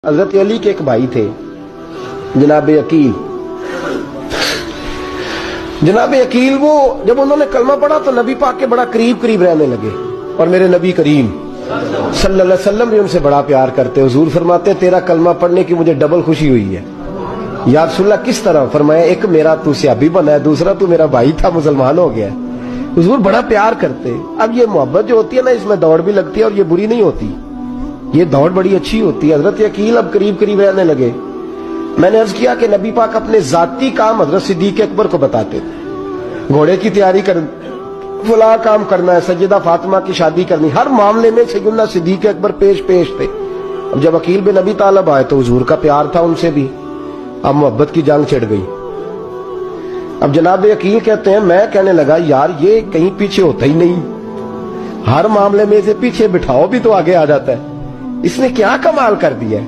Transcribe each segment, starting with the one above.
حضرت علی کے ایک بھائی تھے جناب عقیل۔ جناب عقیل وہ جب انہوں نے کلمہ پڑھا تو نبی پاک کے بڑا قریب رہنے لگے، اور میرے نبی کریم صلی اللہ علیہ وسلم بھی ان سے بڑا پیار کرتے۔ حضور فرماتے تیرا کلمہ پڑھنے کی مجھے ڈبل خوشی ہوئی ہے۔ یا رسول اللہ کس طرح؟ فرمایا ایک میرا تو صحابی بنا ہے، دوسرا تو میرا بھائی تھا مسلمان ہو گیا۔ حضور بڑا پیار کرتے۔ اب یہ محبت جو ہوتی ہے نا، اس میں دوڑ بھی لگتی ہے اور یہ بری نہیں ہوتی، یہ دوڑ بڑی اچھی ہوتی ہے۔ حضرت عقیل اب قریب رہنے لگے۔ میں نے عرض کیا کہ نبی پاک اپنے ذاتی کام حضرت صدیق اکبر کو بتاتے تھے، گھوڑے کی تیاری کر، فلاں کام کرنا ہے، سیدہ فاطمہ کی شادی کرنی، ہر معاملے میں سیدنا صدیق اکبر پیش تھے۔ اب جب عقیل بن ابی طالب آئے تو حضور کا پیار تھا ان سے بھی، اب محبت کی جنگ چھڑ گئی۔ اب جناب عقیل کہتے ہیں میں کہنے لگا یار یہ کہیں پیچھے ہوتا ہی نہیں، ہر معاملے میں اسے پیچھے بٹھاؤ بھی تو آگے آ جاتا ہے، اس نے کیا کمال کر دیا ہے؟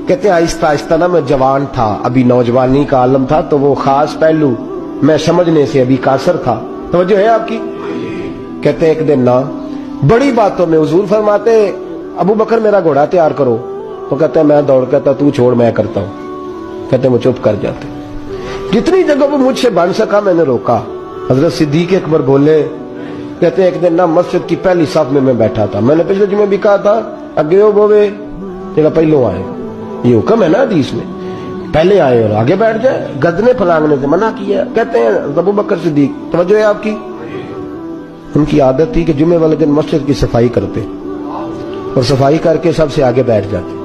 کہتے ہیں آہستہ آہستہ نا میں جوان تھا، ابھی نوجوانی کا عالم تھا، تو وہ خاص پہلو میں سمجھنے سے ابھی قاصر تھا۔ توجہ ہے آپ کی؟ کہتے ہیں ایک دن نا بڑی باتوں میں حضور فرماتے ابو بکر میرا گھوڑا تیار کرو، تو کہتے ہیں میں دوڑ کہتا تو چھوڑ میں کرتا ہوں، کہتے ہیں وہ چپ کر جاتے۔ جتنی جگہ وہ مجھ سے بن سکا میں نے روکا۔ حضرت صدیق اکبر بولے، کہتے ہیں ایک دن نا مسجد کی پہلی صف میں بیٹھا تھا، میں نے پچھلے جمعے بھی کہا تھا اگے ہو بوے جگہ پہلو آئے، یہ حکم ہے نا حدیث میں، پہلے آئے اور آگے بیٹھ جائے، گدنے پھلانگنے سے منع کیا۔ کہتے ہیں ابو بکر صدیق، توجہ ہے آپ کی، ان کی عادت تھی کہ جمعے والے دن مسجد کی صفائی کرتے اور صفائی کر کے سب سے آگے بیٹھ جاتے،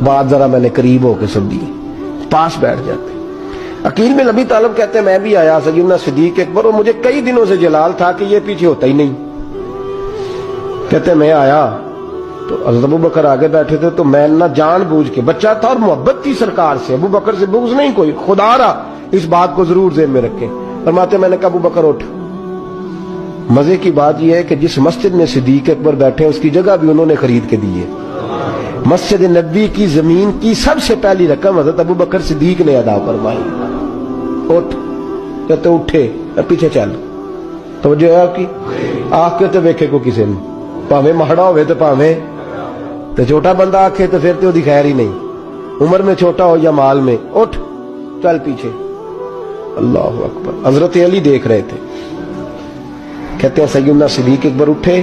بات ذرا میں نے قریب ہو کے سب دی، پاس بیٹھ جاتے۔ عقیل بن ابی طالب کہتے ہیں میں بھی آیا سیدنا صدیق اکبر، اور مجھے کئی دنوں سے جلال تھا کہ یہ پیچھے ہوتا ہی نہیں۔ کہتے ہیں میں آیا تو حضرت ابو بکر آگے بیٹھے تھے، تو میں نہ جان بوجھ کے، بچہ تھا اور محبت تھی سرکار سے، ابو بکر سے بغض نہیں کوئی، خدا رہا اس بات کو ضرور ذہن میں رکھیں۔ فرماتے میں نے کہا ابو بکر اٹھ۔ مزے کی بات یہ ہے کہ جس مسجد میں صدیق اکبر بیٹھے اس کی جگہ بھی انہوں نے خرید کے دی ہے۔ مسجد نبی کی زمین کی سب سے پہلی رقم حضرت ابو بکر صدیق نے ادا فرمائی۔ اٹھ، کہتے اٹھے، پیچھے چل، توجہ ہے آپ کی، آنکھ کے تو ویکھے کو کسی نے، پاویں مہڑا ہوئے تو پاویں تو چھوٹا بندہ آنکھے تو پھر تو دی خیر ہی نہیں، عمر میں چھوٹا ہو یا مال میں، اٹھ چل پیچھے۔ اللہ اکبر۔ حضرت علی دیکھ رہے تھے، کہتے ہیں سیدنا صدیق اکبر اٹھے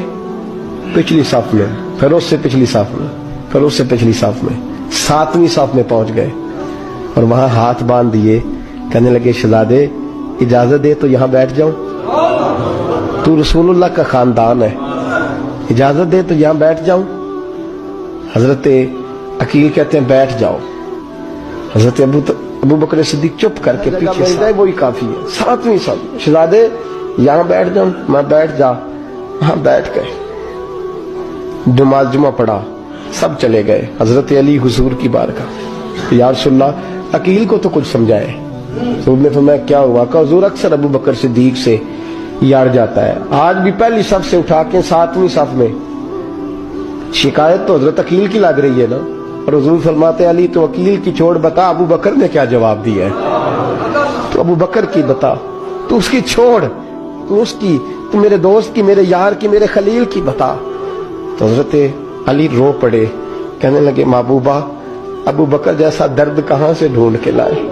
پچھلی صف میں، پھر اس سے پچھلی صف میں، پھر اس سے پچھلی صف میں، 7ویں صف میں پہنچ گئے اور وہاں ہاتھ باندھ دیے، کہنے لگے شہزادے اجازت دے تو یہاں بیٹھ جاؤں، تو رسول اللہ کا خاندان ہے، اجازت دے تو یہاں بیٹھ جاؤں۔ حضرت عقیل کہتے ہیں بیٹھ جاؤ۔ حضرت ابو بکر صدیق چپ کر کے پیچھے سے، وہی کافی ہے، 7ویں صف، شہزادے یہاں بیٹھ جاؤں، میں بیٹھ جا، وہاں بیٹھ گئے، نماز جمعہ پڑھا، سب چلے گئے۔ حضرت علی حضور کی بارگاہ، یا رسول اللہ عقیل کو تو کچھ سمجھائے۔ حضور نے فرمایا کیا ہوا؟ کہ حضور اکثر ابو بکر صدیق سے یار جاتا ہے، آج بھی پہلی صف سے اٹھا کے 7ویں صف میں، شکایت تو حضرت عقیل کی لگ رہی ہے نا، اور حضور فرماتے علی تو عقیل کی چھوڑ، بتا ابو بکر نے کیا جواب دیا ہے، تو ابو بکر کی بتا، تو اس کی چھوڑ، تو اس کی، تو میرے دوست کی، میرے یار کی، میرے خلیل کی بتا۔ تو حضرت علی رو پڑے، کہنے لگے محبوبہ ابو بکر جیسا درد کہاں سے ڈھونڈ کے لائے،